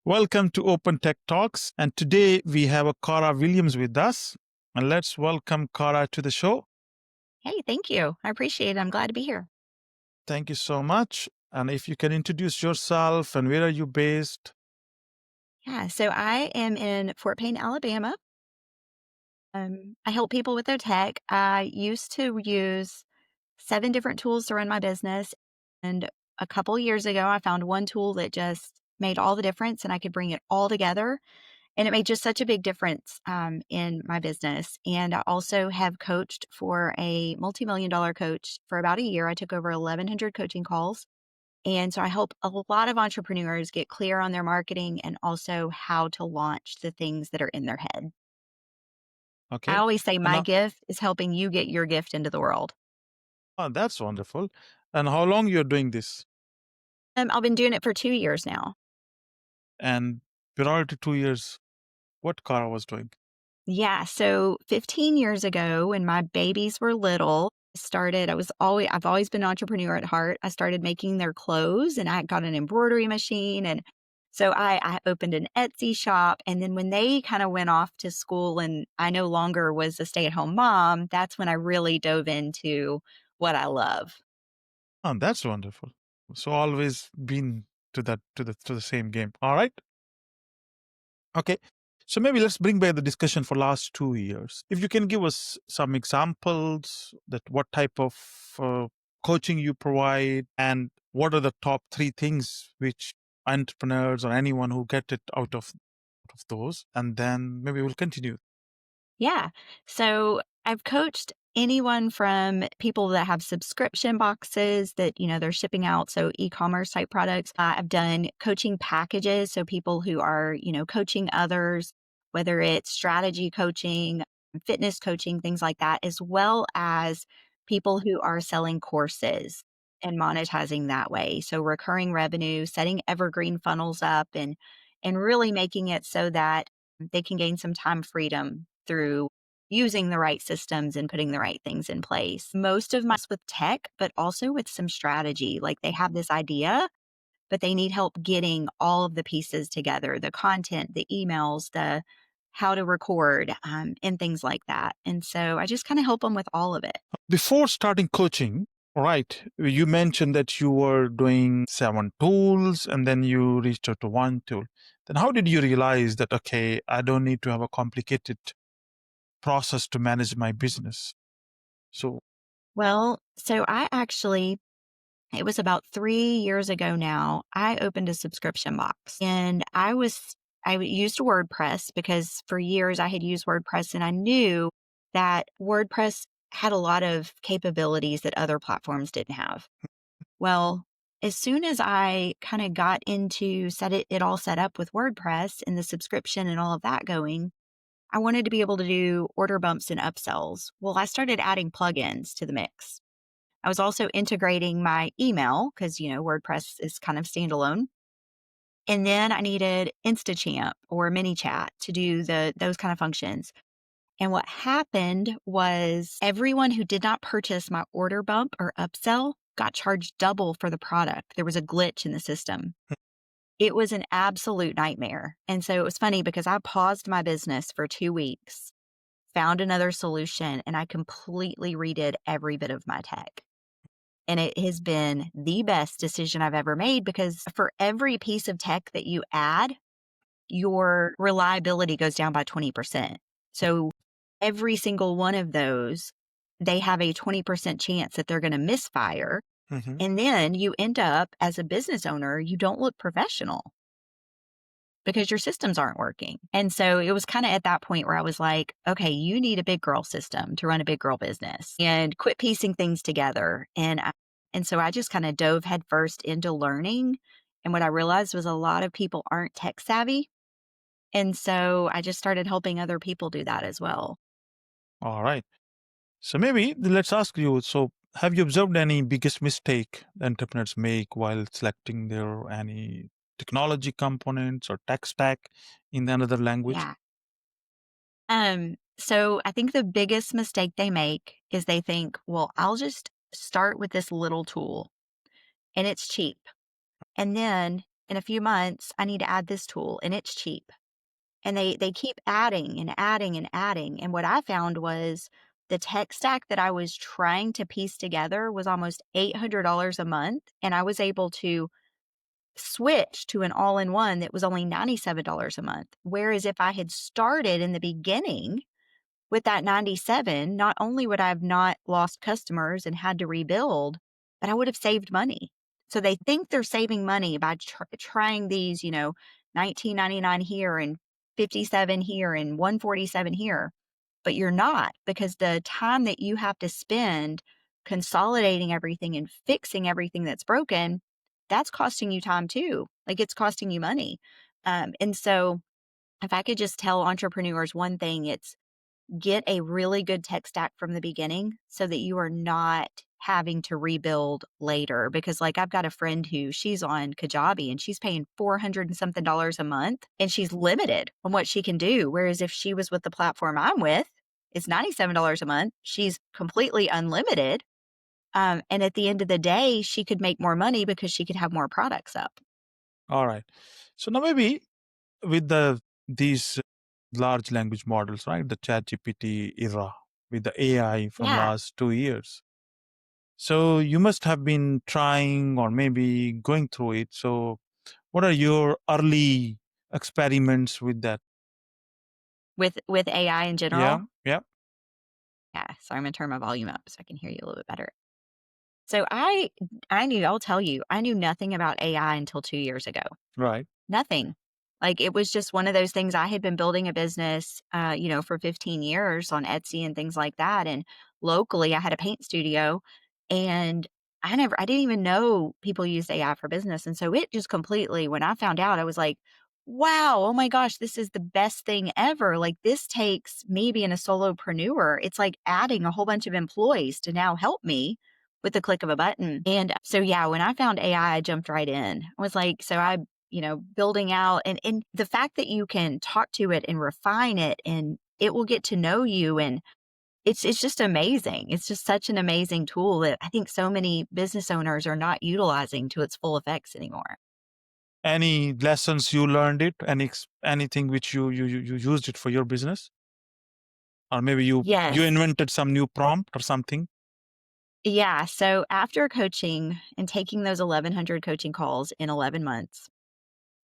Welcome to Open Tech Talks. And today we have a Cara Williams with us. And let's welcome Cara to the show. Hey, thank you. I appreciate it. I'm glad to be here. Thank you so much. And if you can introduce yourself and where are you based? Yeah, so I am in Fort Payne, Alabama. I help people with their tech. I used to use 7 different tools to run my business, and a couple years ago, I found one tool that just made all the difference, and I could bring it all together, and it made just such a big difference, in my business. And I also have coached for a multi-million-dollar coach for about a year. I took over 1,100 coaching calls. And so I help a lot of entrepreneurs get clear on their marketing and also how to launch the things that are in their head. I Okay. always say And my gift is helping you get your gift into the world. that's wonderful. And how long you're doing this? I've been doing it for 2 years now. And prior to 2 years, what Cara was doing? Yeah, so 15 years ago when my babies were little, I've always been an entrepreneur at heart. I started making their clothes and I got an embroidery machine, and so I opened an Etsy shop. And then when they kind of went off to school and I no longer was a stay-at-home mom, that's when I really dove into what I love. That's wonderful. So always been to the same game. All right. Okay. So maybe let's bring back the discussion for last 2 years. If you can give us some examples that what type of coaching you provide and what are the top three things which entrepreneurs or anyone who get it out of those, and then maybe we'll continue. Yeah. So I've coached anyone from people that have subscription boxes that, they're shipping out. So e-commerce type products. I've done coaching packages. So people who are, coaching others, whether it's strategy coaching, fitness coaching, things like that, as well as people who are selling courses and monetizing that way. So recurring revenue, setting evergreen funnels up and really making it so that they can gain some time freedom through using the right systems and putting the right things in place. Most of my with tech, but also with some strategy. Like they have this idea, but they need help getting all of the pieces together, the content, the emails, the how to record, and things like that. And so I just kind of help them with all of it. Before starting coaching, right, you mentioned that you were doing 7 tools and then you reached out to one tool. Then how did you realize that, okay, I don't need to have a complicated process to manage my business? So, Well, so it was about 3 years ago now, I opened a subscription box and I used WordPress because for years I had used WordPress and I knew that WordPress had a lot of capabilities that other platforms didn't have. Well, as soon as I kind of got into it all set up with WordPress and the subscription and all of that going, I wanted to be able to do order bumps and upsells. Well, I started adding plugins to the mix. I was also integrating my email because, WordPress is kind of standalone. And then I needed InstaChamp or ManyChat to do those kind of functions. And what happened was everyone who did not purchase my order bump or upsell got charged double for the product. There was a glitch in the system. It was an absolute nightmare. And so it was funny because I paused my business for 2 weeks, found another solution, and I completely redid every bit of my tech. And it has been the best decision I've ever made because for every piece of tech that you add, your reliability goes down by 20%. So every single one of those, they have a 20% chance that they're going to misfire. mhm. And then you end up as a business owner, you don't look professional because your systems aren't working. And so it was kind of at that point where I was like, okay, you need a big girl system to run a big girl business and quit piecing things together. And so I just kind of dove headfirst into learning. And what I realized was a lot of people aren't tech savvy. And so I just started helping other people do that as well. All right. So maybe let's ask you. So, have you observed any biggest mistake entrepreneurs make while selecting their any technology components or tech stack in another language? Yeah. So I think the biggest mistake they make is they think, well, I'll just start with this little tool and it's cheap. And then in a few months, I need to add this tool and it's cheap. And they keep adding and adding and adding. And what I found was the tech stack that I was trying to piece together was almost $800 a month. And I was able to switch to an all in one that was only $97 a month. Whereas if I had started in the beginning with that 97, not only would I have not lost customers and had to rebuild, but I would have saved money. So they think they're saving money by trying these, 19.99 here and 57 here and 147 here, but you're not, because the time that you have to spend consolidating everything and fixing everything that's broken, that's costing you time too. Like, it's costing you money. And so if I could just tell entrepreneurs one thing, it's get a really good tech stack from the beginning so that you are not having to rebuild later. Because, like, I've got a friend who she's on Kajabi and she's paying 400 and something dollars a month and she's limited on what she can do. Whereas if she was with the platform I'm with, it's $97 a month. She's completely unlimited. And at the end of the day, she could make more money because she could have more products up. All right. So now maybe with these large language models, right? The chat GPT era with the AI from Yeah. last 2 years. So you must have been trying or maybe going through it. So what are your early experiments with that? With AI in Yeah, general. yeah, Yeah. So I'm gonna turn my volume up so I can hear you a little bit better. So I knew, I'll tell you, I knew nothing about AI until 2 years ago. right. Nothing. Like, it was just one of those things. I had been building a business, for 15 years on Etsy and things like that. And locally, I had a paint studio, and I didn't even know people used AI for business. And so it just completely, when I found out, I was like, wow, oh my gosh, this is the best thing ever. Like, this takes me being a solopreneur. It's like adding a whole bunch of employees to now help me with the click of a button. And so, yeah, when I found AI, I jumped right in. I was like, so I building out, and the fact that you can talk to it and refine it and it will get to know you, and it's just amazing. It's just such an amazing tool that I think so many business owners are not utilizing to its full effects anymore. Any lessons you learned it? Anything which you used it for your business? Or maybe you Yes. invented some new prompt or something? Yeah. So after coaching and taking those 1,100 coaching calls in 11 months,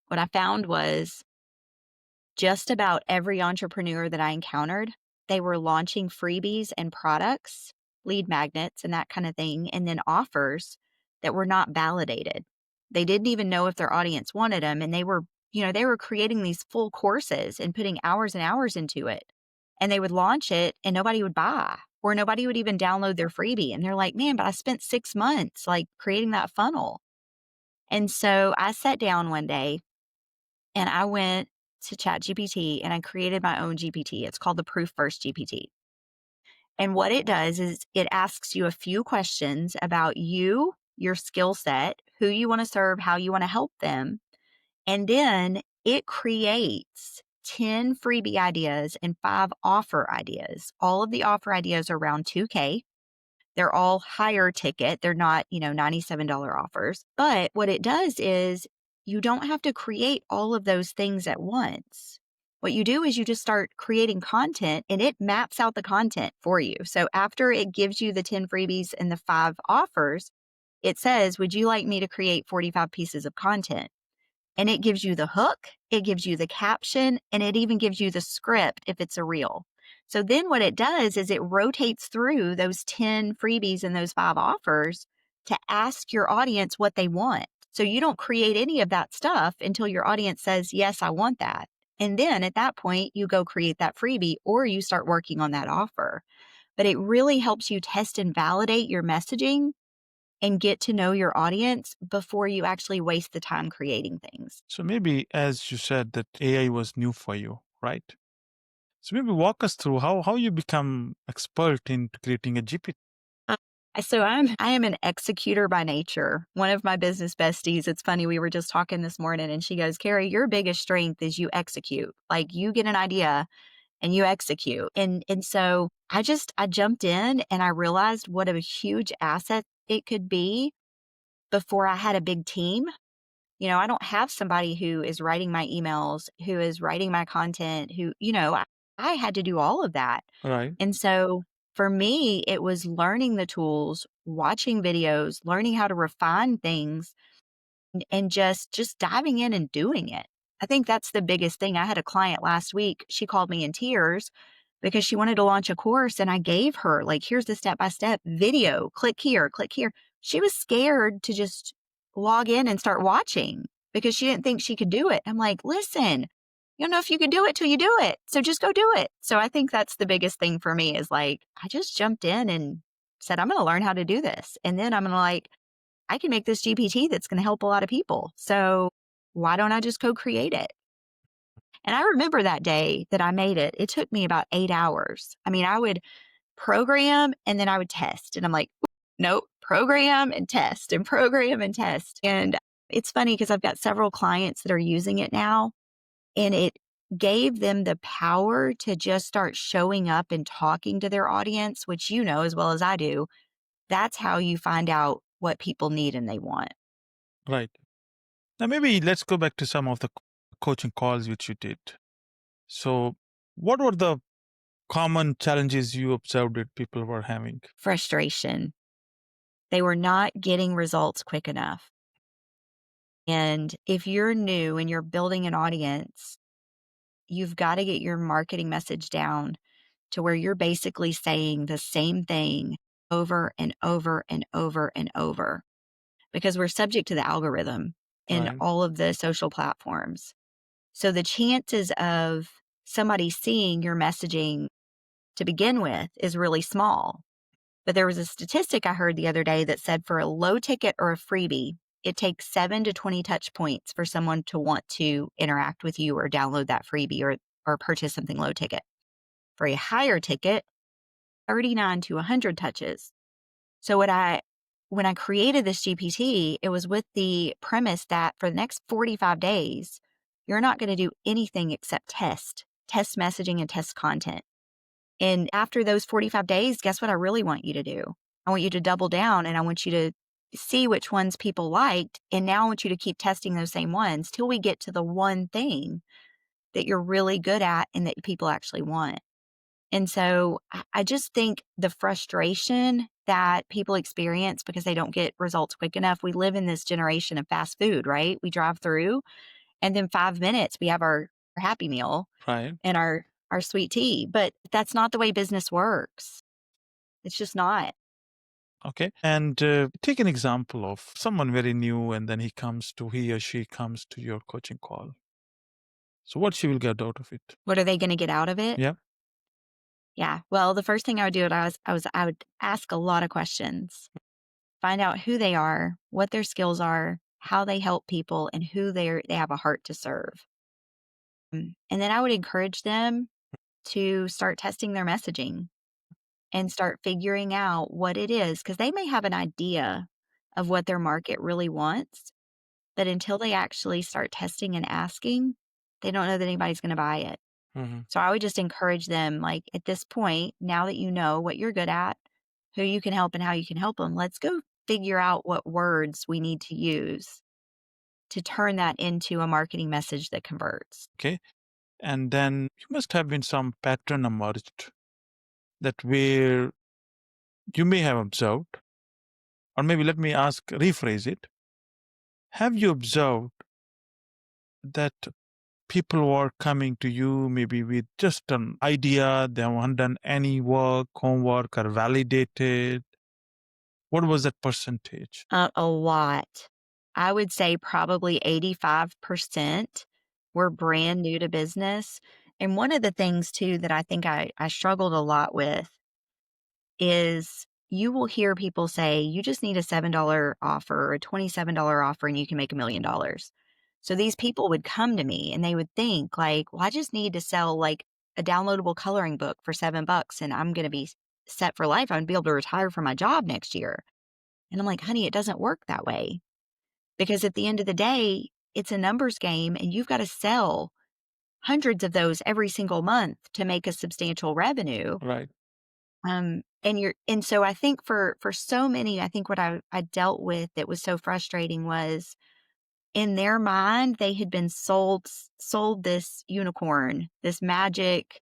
what I found was just about every entrepreneur that I encountered, they were launching freebies and products, lead magnets, and that kind of thing, and then offers that were not validated. They didn't even know if their audience wanted them. And they were creating these full courses and putting hours and hours into it. And they would launch it and nobody would buy, or nobody would even download their freebie. And they're like, man, but I spent 6 months like creating that funnel. And so I sat down one day and I went to ChatGPT and I created my own GPT. It's called the Proof First GPT. And what it does is it asks you a few questions about you, your skill set, who you want to serve, how you want to help them. And then it creates 10 freebie ideas and 5 offer ideas. All of the offer ideas are around 2K. They're all higher ticket. They're not, $97 offers. But what it does is you don't have to create all of those things at once. What you do is you just start creating content and it maps out the content for you. So after it gives you the 10 freebies and the 5 offers, it says, would you like me to create 45 pieces of content? And it gives you the hook, it gives you the caption, and it even gives you the script if it's a reel. So then what it does is it rotates through those 10 freebies and those 5 offers to ask your audience what they want. So you don't create any of that stuff until your audience says, yes, I want that. And then at that point, you go create that freebie or you start working on that offer. But it really helps you test and validate your messaging and get to know your audience before you actually waste the time creating things. So maybe as you said that AI was new for you, right? So maybe walk us through how you become expert in creating a GPT. Uh, So I am an executor by nature. One of my business besties, it's funny, we were just talking this morning and she goes, Carrie, your biggest strength is you execute. Like, you get an idea and you execute. And so I jumped in and I realized what a huge asset it could be before I had a big team. I don't have somebody who is writing my emails, who is writing my content, I had to do all of that. Right. And so for me, it was learning the tools, watching videos, learning how to refine things and just diving in and doing it. I think that's the biggest thing. I had a client last week. She called me in tears because she wanted to launch a course and I gave her like, here's the step-by-step video, click here, click here. She was scared to just log in and start watching because she didn't think she could do it. I'm like, listen, you don't know if you could do it till you do it. So just go do it. So I think that's the biggest thing for me is like, I just jumped in and said, I'm going to learn how to do this. And then I'm going to like, I can make this GPT that's going to help a lot of people. So why don't I just co-create it? And I remember that day that I made it. It took me about 8 hours. I mean, I would program and then I would test. And I'm like, nope, program and test and program and test. And it's funny because I've got several clients that are using it now and it gave them the power to just start showing up and talking to their audience, which you know as well as I do. That's how you find out what people need and they want. Right. Now, maybe let's go back to some of the coaching calls which you did. So, what were the common challenges you observed that people were having? Frustration. They were not getting results quick enough. And if you're new and you're building an audience, you've got to get your marketing message down to where you're basically saying the same thing over and over and over and over because we're subject to the algorithm in Right. all of the social platforms. So the chances of somebody seeing your messaging to begin with is really small. But there was a statistic I heard the other day that said for a low ticket or a freebie, it takes 7 to 20 touch points for someone to want to interact with you or download that freebie or purchase something low ticket. For a higher ticket, 39 to 100 touches. So when I created this GPT, it was with the premise that for the next 45 days, you're not going to do anything except test messaging and test content. And after those 45 days, guess what I really want you to do? I want you to double down and I want you to see which ones people liked. And now I want you to keep testing those same ones till we get to the one thing that you're really good at and that people actually want. And so I just think the frustration that people experience because they don't get results quick enough. We live in this generation of fast food, right? We drive through and then 5 minutes we have our Happy Meal Right. and our sweet tea. But that's not the way business works. It's just not. Okay. And take an example of someone very new, and then he or she comes to your coaching call. So, what she will get out of it? What are they going to get out of it? Yeah. Yeah. Well, the first thing I would do I would ask a lot of questions, find out who they are, what their skills are, how they help people, and who they have a heart to serve. And then I would encourage them to start testing their messaging and start figuring out what it is because they may have an idea of what their market really wants, but until they actually start testing and asking, they don't know that anybody's going to buy it. Hmm. So I would just encourage them, like at this point, now that you know what you're good at, who you can help and how you can help them, let's go figure out what words we need to use to turn that into a marketing message that converts. Okay. And then you must have been some pattern emerged that where you may have observed, or maybe let me rephrase it. Have you observed that people were coming to you maybe with just an idea, they haven't done any work, homework, or validated? What was that percentage? A lot. I would say probably 85% were brand new to business. And one of the things too that I think I struggled a lot with is you will hear people say, you just need a $7 offer or a $27 offer and you can make $1 million. So these people would come to me and they would think like, well, I just need to sell like a downloadable coloring book for $7 and I'm going to be set for life. I'm going to be able to retire from my job next year. And I'm like, honey, it doesn't work that way because at the end of the day, it's a numbers game and you've got to sell hundreds of those every single month to make a substantial revenue. Right. And so I think for so many, I think what I dealt with that was so frustrating was in their mind, they had been sold this unicorn, this magic,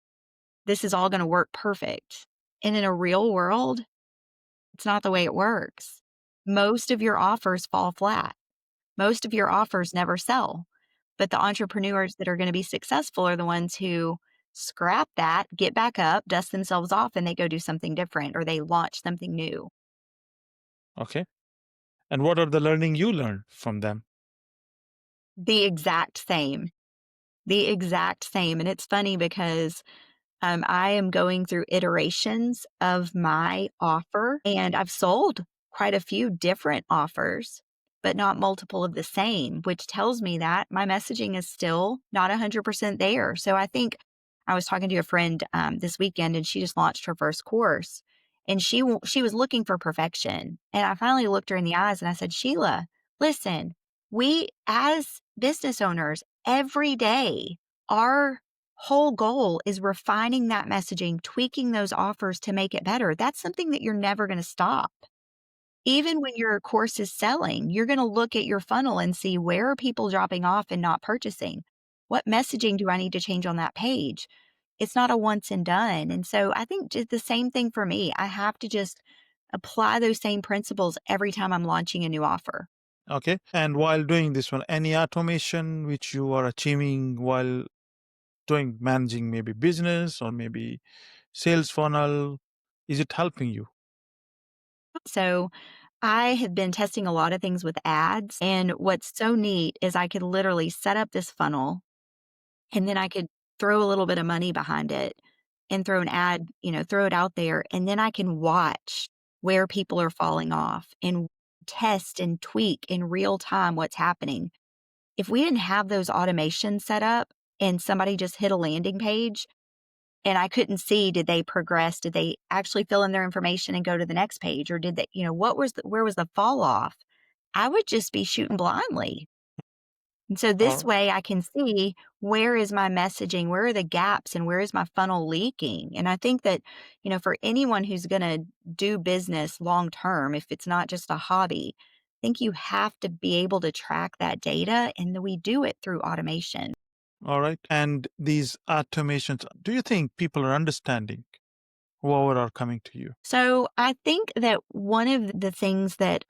this is all gonna work perfect. And in a real world, it's not the way it works. Most of your offers fall flat. Most of your offers never sell. But the entrepreneurs that are gonna be successful are the ones who scrap that, get back up, dust themselves off, and they go do something different or they launch something new. Okay. And what are the learning you learned from them? The exact same. The exact same. And it's funny because I am going through iterations of my offer, and I've sold quite a few different offers, but not multiple of the same, which tells me that my messaging is still not 100% there. So I think I was talking to a friend this weekend, and she just launched her first course, and she was looking for perfection. And I finally looked her in the eyes and I said, Sheila, listen, we as business owners every day, our whole goal is refining that messaging, tweaking those offers to make it better. That's something that you're never going to stop. Even when your course is selling, you're going to look at your funnel and see where are people dropping off and not purchasing? What messaging do I need to change on that page? It's not a once and done. And so I think just the same thing for me. I have to just apply those same principles every time I'm launching a new offer. Okay. And while doing this one, any automation which you are achieving while doing managing maybe business or maybe sales funnel, is it helping you? So I have been testing a lot of things with ads. And what's so neat is I could literally set up this funnel and then I could throw a little bit of money behind it and throw an ad, throw it out there. And then I can watch where people are falling off and test and tweak in real time what's happening. If we didn't have those automations set up and somebody just hit a landing page, and I couldn't see, did they progress? Did they actually fill in their information and go to the next page? Or did they, where was the fall off? I would just be shooting blindly. And so this Or way I can see where is my messaging, where are the gaps, and where is my funnel leaking. And I think that, for anyone who's going to do business long term, if it's not just a hobby, I think you have to be able to track that data. And we do it through automation. all right. And these automations, do you think people are understanding whoever are coming to you? So I think that one of the things that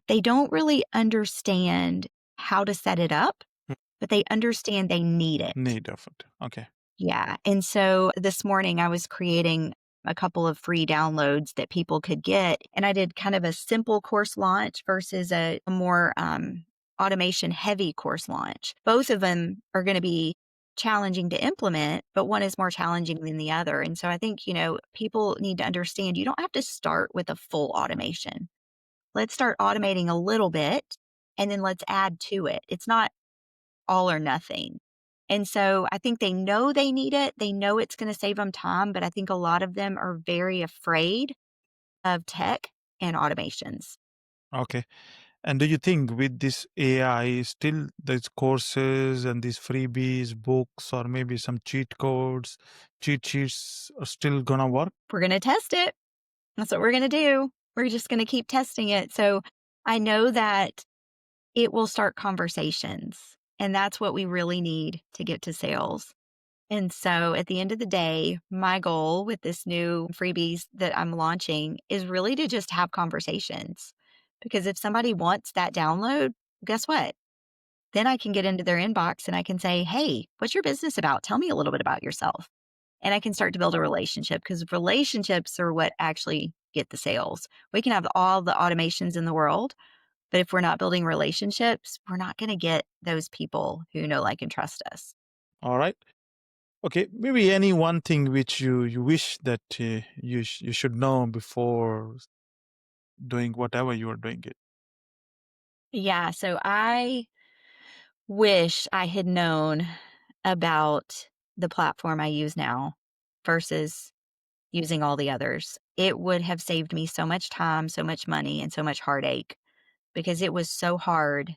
they don't really understand how to set it up, Hmm. but they understand they need it. Need of it. Okay. Yeah. And so this morning I was creating a couple of free downloads that people could get. And I did kind of a simple course launch versus a more automation heavy course launch. Both of them are going to be challenging to implement, but one is more challenging than the other. And so I think, people need to understand you don't have to start with a full automation. Let's start automating a little bit and then let's add to it. It's not all or nothing. And so I think they know they need it. They know it's going to save them time, but I think a lot of them are very afraid of tech and automations. Okay. And do you think with this AI, still these courses and these freebies, books, or maybe some cheat codes, cheat sheets are still gonna work? We're going to test it. That's what we're going to do. We're just going to keep testing it. So I know that it will start conversations, and that's what we really need to get to sales. And so at the end of the day, my goal with this new freebies that I'm launching is really to just have conversations. Because if somebody wants that download, guess what? Then I can get into their inbox and I can say, hey, what's your business about? Tell me a little bit about yourself. And I can start to build a relationship because relationships are what actually get the sales. We can have all the automations in the world, but if we're not building relationships, we're not going to get those people who know, like, and trust us. All right. Okay. Maybe any one thing which you wish that you should know before doing whatever you are doing it. Yeah. So I wish I had known about the platform I use now versus using all the others. It would have saved me so much time, so much money, and so much heartache because it was so hard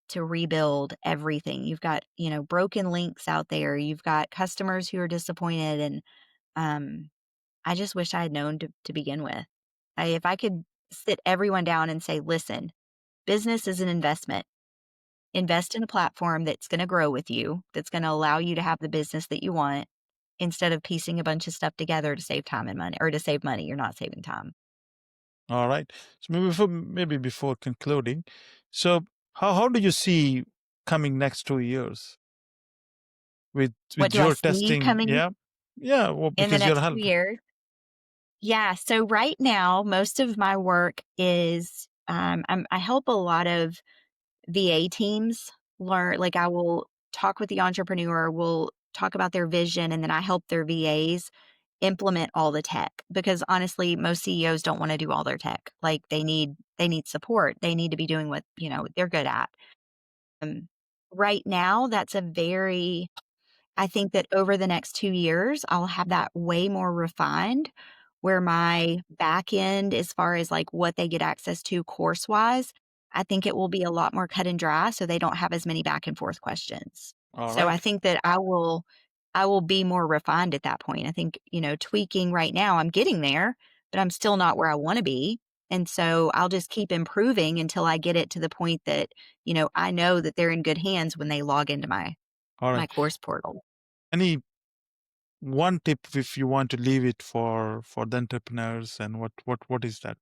to rebuild everything. You've got, broken links out there. You've got customers who are disappointed. And I just wish I had known to begin with. If I could sit everyone down and say, listen, business is an investment. invest in a platform that's going to grow with you, that's going to allow you to have the business that you want instead of piecing a bunch of stuff together to save time and money or to save money. You're not saving time. All right. So maybe before concluding, so how do you see coming next 2 years What with do I your see testing? coming Yeah, yeah. Well, in the because you're next 2 helping. years? Yeah. So right now, most of my work is I help a lot of VA teams learn. Like I will talk with the entrepreneur, we'll talk about their vision, and then I help their VAs implement all the tech because honestly, most CEOs don't want to do all their tech. Like they need support. They need to be doing what, they're good at. Um, right now, that's a very I think that over the next 2 years, I'll have that way more refined where my back end, as far as like what they get access to course wise, I think it will be a lot more cut and dry so they don't have as many back and forth questions. All So I right. think that I will be more refined at that point. I think, tweaking right now, I'm getting there, but I'm still not where I want to be. And so I'll just keep improving until I get it to the point that, I know that they're in good hands when they log into All my right. course portal. Any one tip if you want to leave it for the entrepreneurs, and what is that?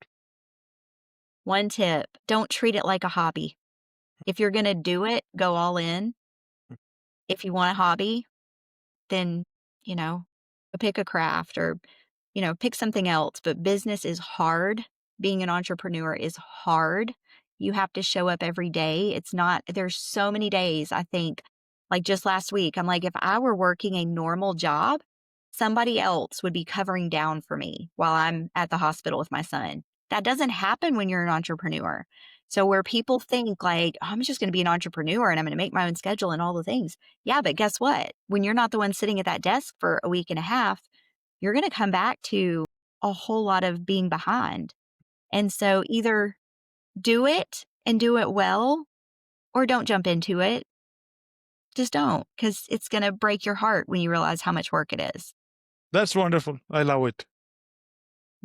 One tip, don't treat it like a hobby. If you're gonna do it, go all in. If you want a hobby, then, you know, pick a craft or, pick something else. But business is hard. Being an entrepreneur is hard. You have to show up every day. It's not, there's so many days, I think, like just last week, I'm like, if I were working a normal job, somebody else would be covering down for me while I'm at the hospital with my son. That doesn't happen when you're an entrepreneur. So, where people think like, "Oh, I'm just going to be an entrepreneur and I'm going to make my own schedule and all the things." Yeah, but guess what? When you're not the one sitting at that desk for a week and a half, you're going to come back to a whole lot of being behind. And so either do it and do it well or don't jump into it. Just don't because it's going to break your heart when you realize how much work it is. That's wonderful. I love it.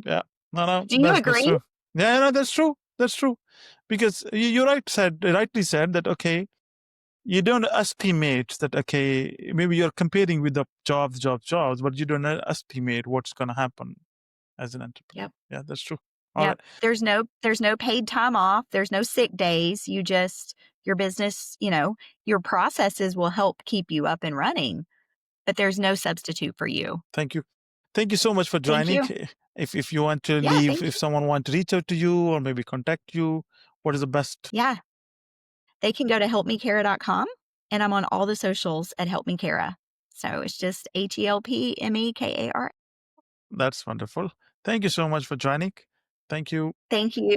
Yeah. No, no, Do you that's agree? true. Yeah, no, that's true. That's true. Because you rightly said that, okay, you don't estimate that, okay, maybe you're competing with the jobs, but you don't estimate what's going to happen as an entrepreneur. Yep. Yeah, that's true. All Yep. right. There's no paid time off. There's no sick days. Your business, your processes will help keep you up and running, but there's no substitute for you. Thank you. Thank you so much for Thank joining. you. If you want to Yeah, leave, thank if you. someone want to reach out to you or maybe contact you, what is the best? Yeah. They can go to helpmekara.com and I'm on all the socials at helpmekara. So it's just HELPMEKAR. That's wonderful. Thank you so much for joining. Thank you. Thank you.